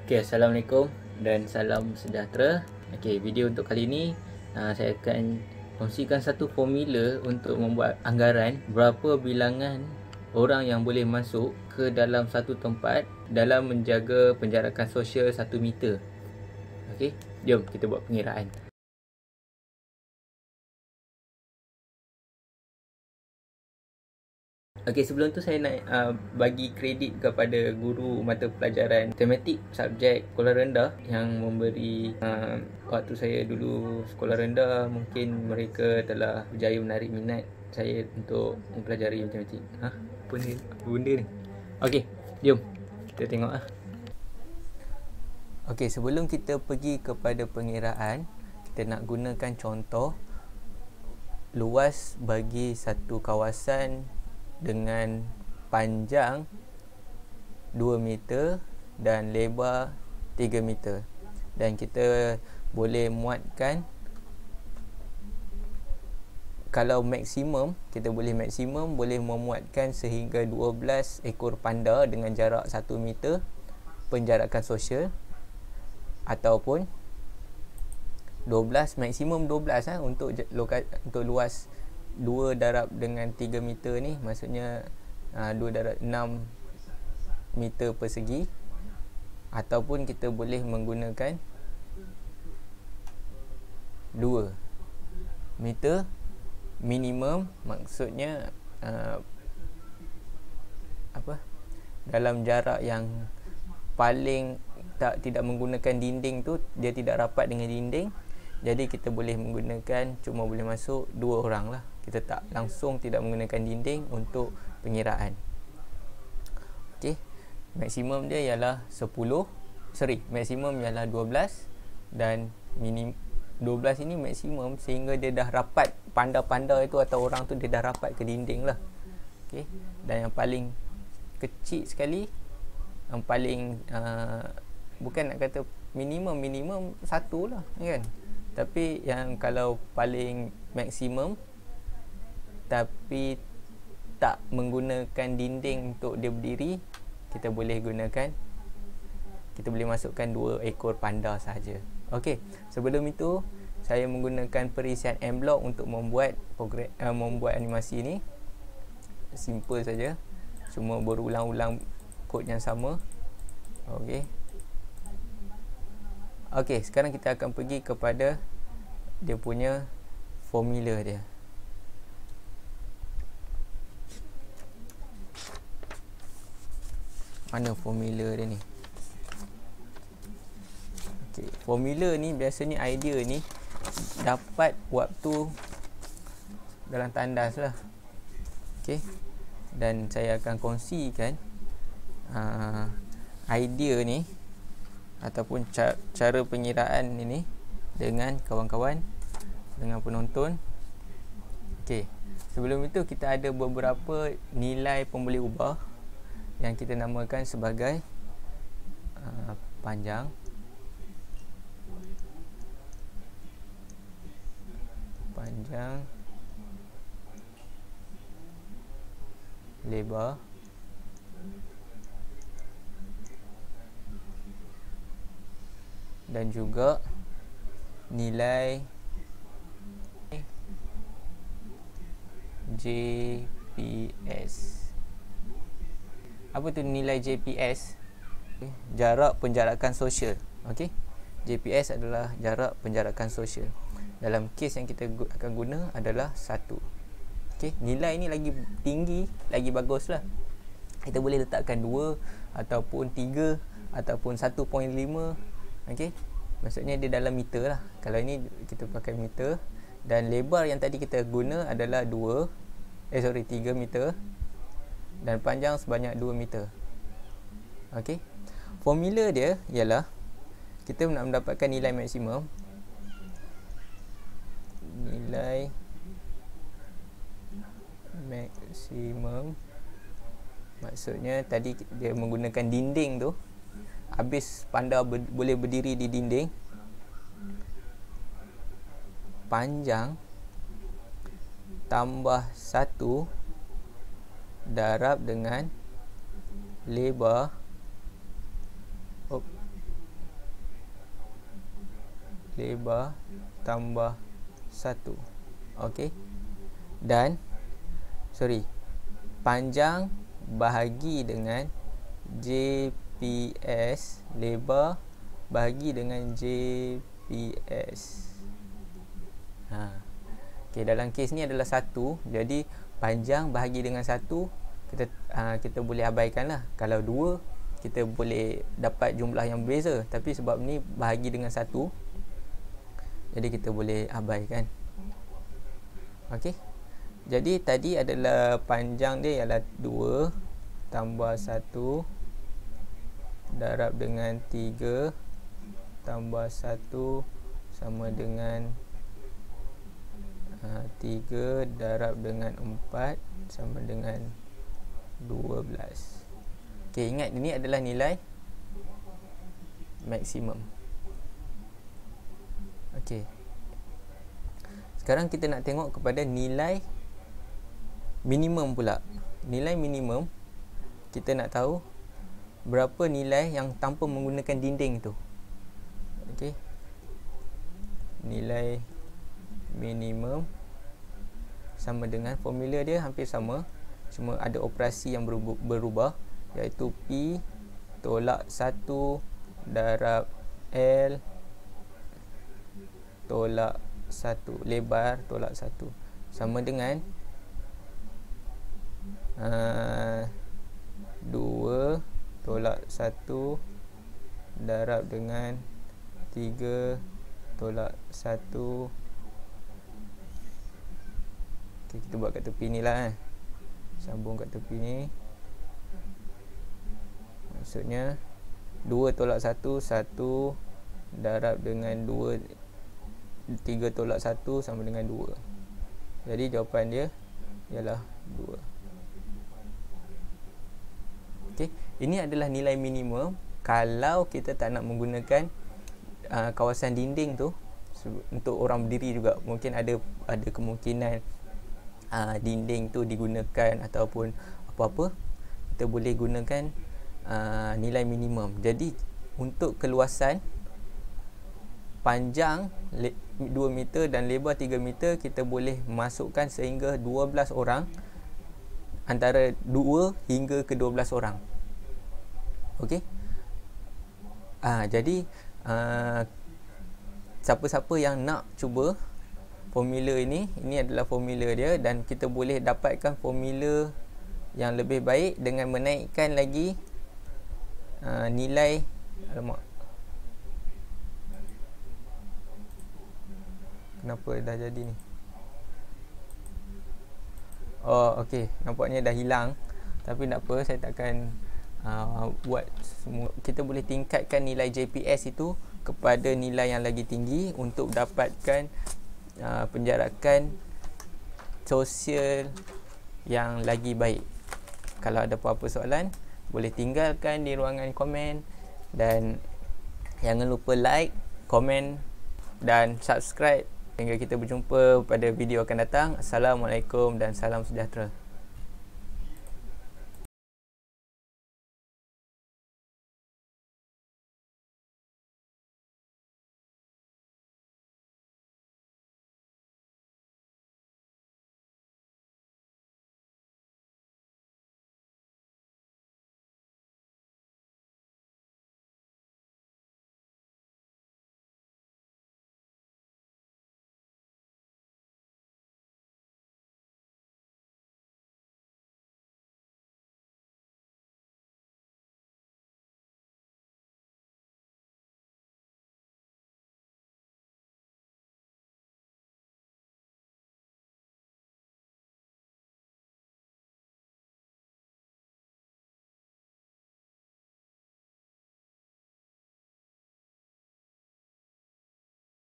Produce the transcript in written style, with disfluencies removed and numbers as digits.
Okay, Assalamualaikum dan salam sejahtera. Okay, video untuk kali ini saya akan kongsikan satu formula untuk membuat anggaran berapa bilangan orang yang boleh masuk ke dalam satu tempat dalam menjaga penjarakan sosial 1 meter. Okay, jom kita buat pengiraan. Okey, sebelum tu saya nak bagi kredit kepada guru mata pelajaran matematik subjek sekolah rendah yang memberi waktu saya dulu sekolah rendah, mungkin mereka telah berjaya menarik minat saya untuk mempelajari matematik. Apa ni? Apa benda ni? Okey, jom kita tengok . Okey, sebelum kita pergi kepada pengiraan, kita nak gunakan contoh luas bagi satu kawasan dengan panjang 2 meter dan lebar 3 meter, dan kita boleh muatkan, kalau maksimum, kita boleh memuatkan sehingga 12 ekor panda dengan jarak 1 meter penjarakan sosial, ataupun 12, maksimum 12 untuk luas 2 darab dengan 3 meter ni, maksudnya 2 darab 6 meter persegi, ataupun kita boleh menggunakan 2 meter minimum, maksudnya dalam jarak yang paling tidak menggunakan dinding tu, dia tidak rapat dengan dinding, jadi kita boleh menggunakan, cuma boleh masuk 2 orang lah. Kita tak langsung tidak menggunakan dinding untuk pengiraan. Okey, maksimum dia ialah maksimum ialah 12, dan 12 ini maksimum sehingga dia dah rapat, panda-panda itu atau orang tu dia dah rapat ke dinding lah. Okey, dan yang paling kecil sekali, yang paling bukan nak kata minimum 1 lah kan, tapi yang kalau paling maksimum tapi tak menggunakan dinding untuk dia berdiri, kita boleh masukkan 2 ekor panda sahaja. Okey, sebelum itu saya menggunakan perisian M-Block untuk membuat animasi ni. Simple saja, cuma berulang-ulang kod yang sama. Okey, sekarang kita akan pergi kepada dia punya formula dia. Mana formula dia ni? Okey, formula ni biasanya idea ni dapat waktu dalam tandas lah. Okey, dan saya akan kongsikan idea ni ataupun cara pengiraan ini dengan kawan-kawan, dengan penonton. Okey, sebelum itu kita ada beberapa nilai pemboleh ubah yang kita namakan sebagai panjang, lebar, dan juga nilai JPS. Apa tu nilai JPS? Jarak penjarakan sosial. Okey, JPS adalah jarak penjarakan sosial. Dalam kes yang kita akan guna adalah 1. Okey, nilai ni lagi tinggi, lagi baguslah. Kita boleh letakkan 2 ataupun 3 ataupun 1.5. Okey, maksudnya dia dalam meter lah. Kalau ini kita pakai meter, dan lebar yang tadi kita guna adalah 3 meter, dan panjang sebanyak 2 meter. Okey, formula dia ialah kita nak mendapatkan nilai maksimum. Maksudnya tadi dia menggunakan dinding tu, habis panda boleh berdiri di dinding, panjang tambah 1 darab dengan lebar lebar tambah 1. Okey. Dan panjang bahagi dengan JPS, lebar bahagi dengan JPS. Okey, dalam kes ni adalah 1. Jadi panjang bahagi dengan 1, kita boleh abaikan lah. Kalau 2, kita boleh dapat jumlah yang berbeza. Tapi sebab ni bahagi dengan 1, jadi kita boleh abaikan. Okey. Jadi tadi adalah panjang dia ialah 2 tambah 1 darab dengan 3 tambah 1 sama dengan 3 darab dengan 4 sama dengan 12. Okey, ingat ini adalah nilai maksimum. Okey. Sekarang kita nak tengok kepada nilai minimum pula. Nilai minimum, kita nak tahu berapa nilai yang tanpa menggunakan dinding tu. Okey. Nilai minimum sama dengan formula dia hampir sama, cuma ada operasi yang berubah, iaitu P tolak 1 darab L tolak 1, lebar tolak 1, sama dengan 2 tolak 1 darab dengan 3 tolak 1. Okay, kita buat kat tepi ni lah. Sambung kat tepi ni. Maksudnya 2 tolak 1, 1 darab dengan 2, 3 tolak 1 sama dengan 2. Jadi jawapan dia ialah 2. Okay. Ini adalah nilai minimum kalau kita tak nak menggunakan kawasan dinding tu. Untuk orang berdiri juga mungkin ada kemungkinan dinding tu digunakan ataupun apa-apa, kita boleh gunakan nilai minimum. Jadi untuk keluasan panjang 2 meter dan lebar 3 meter, kita boleh masukkan sehingga 12 orang, antara 2 hingga ke 12 orang. Okey. Jadi siapa-siapa yang nak cuba formula ini adalah formula dia, dan kita boleh dapatkan formula yang lebih baik dengan menaikkan lagi nilai. Kenapa dah jadi ni? Okey, nampaknya dah hilang. Tapi tak apa, saya takkan buat semua. Kita boleh tingkatkan nilai JPS itu kepada nilai yang lagi tinggi untuk dapatkan penjarakan sosial yang lagi baik. Kalau ada apa-apa soalan, boleh tinggalkan di ruangan komen, dan jangan lupa like, komen dan subscribe. Hingga kita berjumpa pada video akan datang. Assalamualaikum dan salam sejahtera.